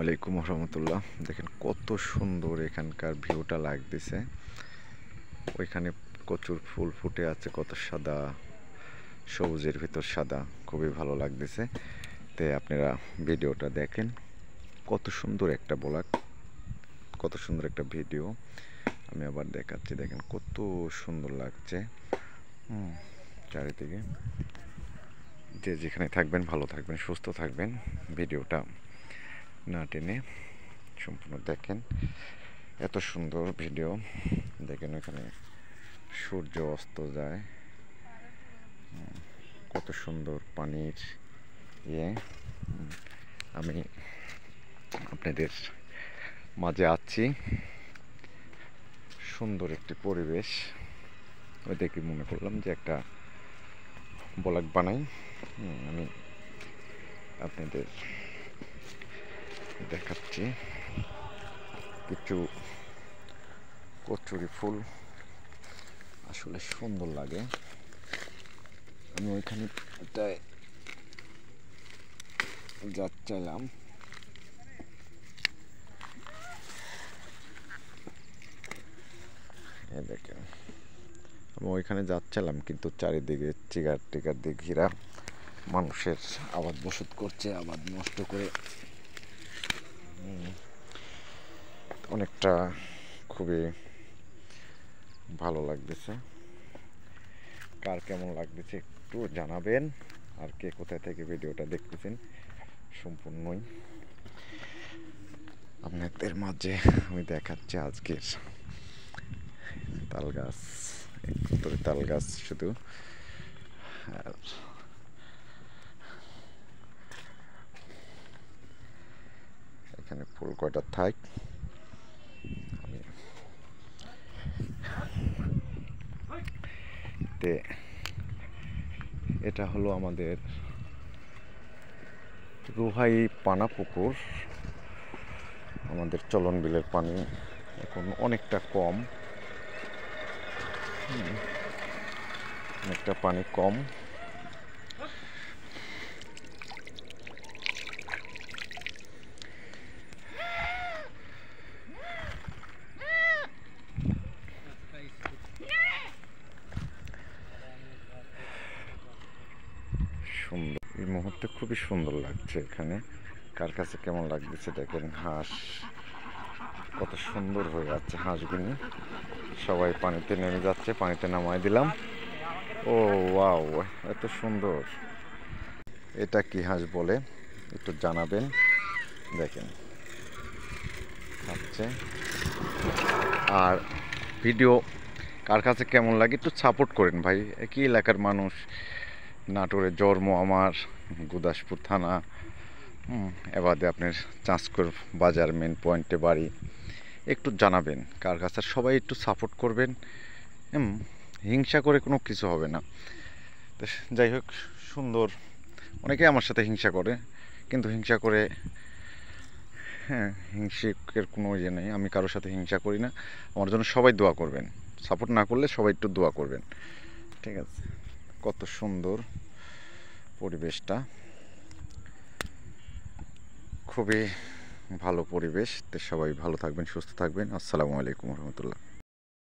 আলাইকুম রহমতুল্লাহ। দেখেন কত সুন্দর এখানকার ভিউটা লাগতেছে। ওইখানে প্রচুর ফুল ফুটে আছে, কত সাদা, সবুজের ভিতর সাদা, খুবই ভালো লাগতেছে। তো আপনারা ভিডিওটা দেখেন, কত সুন্দর একটা ব্লগ, কত সুন্দর একটা ভিডিও। আমি আবার দেখাচ্ছি, দেখেন কত সুন্দর লাগছে চারিদিকে। যে যেখানে থাকবেন ভালো থাকবেন, সুস্থ থাকবেন। ভিডিওটা না টেনে সম্পূর্ণ দেখেন, এত সুন্দর ভিডিও। দেখেন ওখানে সূর্য অস্ত যায়, কত সুন্দর পানির ইয়ে। আমি আপনাদের মাঝে আছি, সুন্দর একটি পরিবেশ। ওই দেখে মনে করলাম যে একটা ব্লগ বানাই। আমি আপনাদের দেখাচ্ছি কিছু কচুরি ফুল, আসলে সুন্দর লাগে। আমি ওইখানে যাচ্ছিলাম, দেখেন আমি ওইখানে যাচ্ছিলাম, কিন্তু চারিদিকে চিগার টিগার দিয়ে ঘেরা, মানুষের আবাদ বসত করছে, আবাদ নষ্ট করে। অনেকটা খুবই ভালো লাগতেছে। কার কেমন লাগতেছে একটু জানাবেন, আর কে কোথায় থেকে ভিডিওটা দেখতেছেন সম্পূর্ণই আপনাদের মাঝে আমি দেখাচ্ছি। আজকের তাল গাছ, তাল গাছ শুধু, আর এখানে ফুল কয়টা থাক। এটা হলো আমাদের রুহাই পানা পুকুর। আমাদের চলন বিলের পানি এখন অনেকটা কম, অনেকটা পানি কম। সুন্দর, এই মুহূর্তে খুবই সুন্দর লাগছে এখানে। কার কাছে কেমন লাগতেছে দেখেন, হাঁস কত সুন্দর হয়ে যাচ্ছে হাঁসগুলি। সবাই পানিতে নেমে যাচ্ছে, পানিতে নামাই দিলাম। ও ওয়াও, এত সুন্দর। এটা কি হাঁস বলে একটু জানাবেন। দেখেন খাচ্ছে। আর ভিডিও কার কাছে কেমন লাগে একটু সাপোর্ট করেন ভাই। একই এলাকার মানুষ, নাটোরে জন্ম আমার, গুদাসপুর থানা, এবারে আপনার চাঁচকর বাজার মেন পয়েন্টে বাড়ি। একটু জানাবেন কার কাছে, সবাই একটু সাপোর্ট করবেন। হিংসা করে কোনো কিছু হবে না। তো যাই হোক, সুন্দর। অনেকে আমার সাথে হিংসা করে, কিন্তু হিংসা করে, হিংসের কোনো ইয়ে নেই। আমি কারোর সাথে হিংসা করি না। আমার জন্য সবাই দোয়া করবেন, সাপোর্ট না করলে সবাই একটু দোয়া করবেন, ঠিক আছে? কত সুন্দর পরিবেশটা, খুবই ভালো পরিবেশ। তো সবাই ভালো থাকবেন, সুস্থ থাকবেন। আসসালামু আলাইকুম রহমতুল্লাহ।